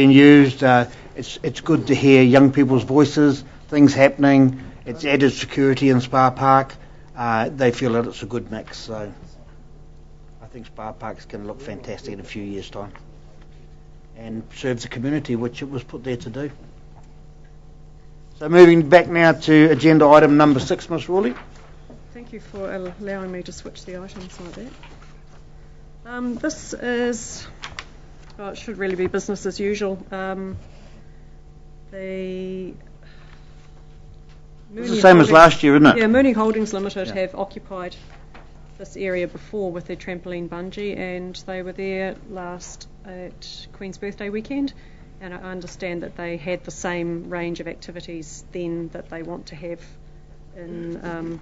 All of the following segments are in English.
being used. It's good to hear young people's voices, things happening. It's added security in Spa Park. They feel that it's a good mix. So I think Spa Park's going to look fantastic in a few years' time and serve the community, which it was put there to do. So moving back now to agenda item number 6, Ms. Rawley. Thank you for allowing me to switch the items like that. This is, well, it should really be business as usual. It's the same as last year, isn't it? Yeah, Mooney Holdings Limited have occupied this area before with their trampoline bungee, and they were there last at Queen's Birthday weekend, and I understand that they had the same range of activities then that they want to have in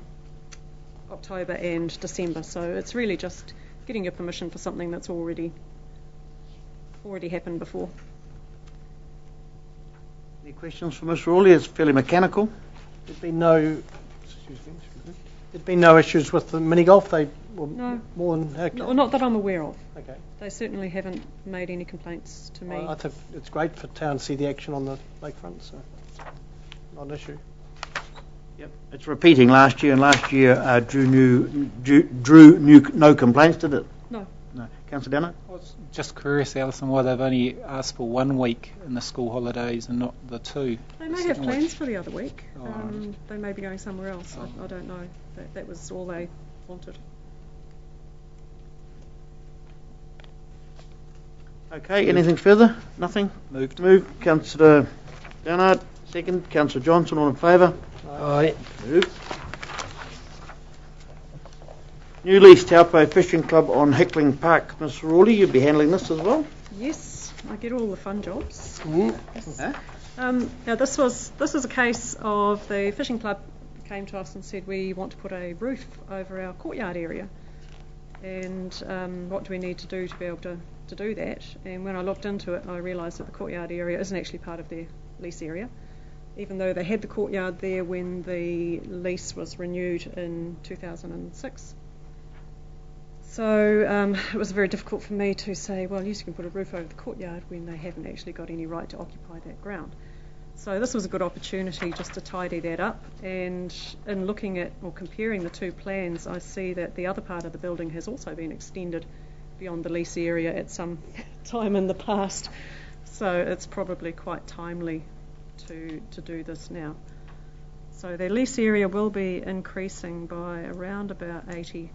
October and December. So it's really just getting your permission for something that's already happened before. Any questions for Ms. Rawley? It's fairly mechanical. There'd been no issues with the mini golf. They were more than okay. No, not that I'm aware of. Okay. They certainly haven't made any complaints to me. I think it's great for town to see the action on the lakefront, so not an issue. Yep. It's repeating last year, and last year drew no complaints, did it? No. No. Councillor Downer? I was just curious, Alison, why they've only asked for 1 week in the school holidays and not the 2. They may have plans for the other week. Right. They may be going somewhere else. I don't know. That was all they wanted. Okay, anything further? Nothing? Moved. Moved. Councillor Downard, second. Councillor Johnson, all in favour? Aye. Moved. New lease, Taupo Fishing Club on Hickling Park. Ms. Rawley, you'll be handling this as well? Yes, I get all the fun jobs. Yes. Now this is a case of the fishing club came to us and said we want to put a roof over our courtyard area, and what do we need to do to be able to do that? And when I looked into it, I realised that the courtyard area isn't actually part of their lease area, even though they had the courtyard there when the lease was renewed in 2006. So it was very difficult for me to say, well, yes, you can put a roof over the courtyard when they haven't actually got any right to occupy that ground. So this was a good opportunity just to tidy that up, and in looking at or comparing the two plans, I see that the other part of the building has also been extended beyond the lease area at some time in the past. So it's probably quite timely to do this now. So their lease area will be increasing by around about 80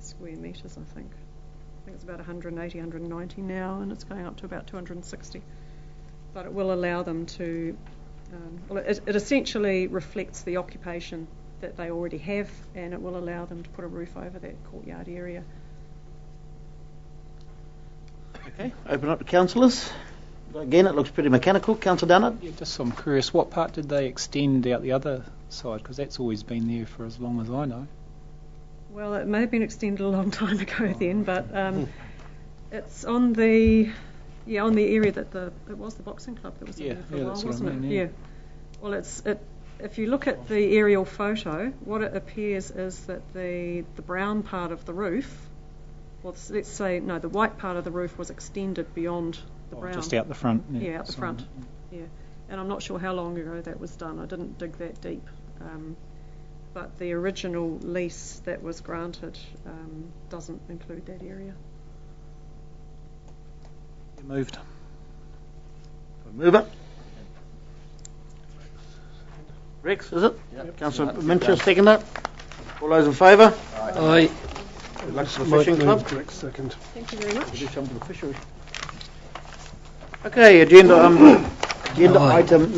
square metres, I think. I think it's about 180, 190 now, and it's going up to about 260. But it will allow them to, it essentially reflects the occupation that they already have, and it will allow them to put a roof over that courtyard area. Okay, open up to councillors. Again, it looks pretty mechanical. Councillor Dunnett? Yeah, just I'm curious, what part did they extend out the other side? Because that's always been there for as long as I know. Well, it may have been extended a long time ago then, but it's on the area that it was the boxing club that was in there for a while, wasn't it? Yeah. Well, if you look at the aerial photo, what it appears is that the brown part of the roof, well, let's say no, the white part of the roof was extended beyond the brown. Just out the front. Yeah, out the front. Yeah, and I'm not sure how long ago that was done. I didn't dig that deep. But the original lease that was granted doesn't include that area. You moved. Move it. Rex, is it? Yep. Councillor Mincher, second that. All those in favour? Aye. Good luck to the fishing club. Rex, second. Thank you very much. We'll do something to the fishery. Okay, agenda item number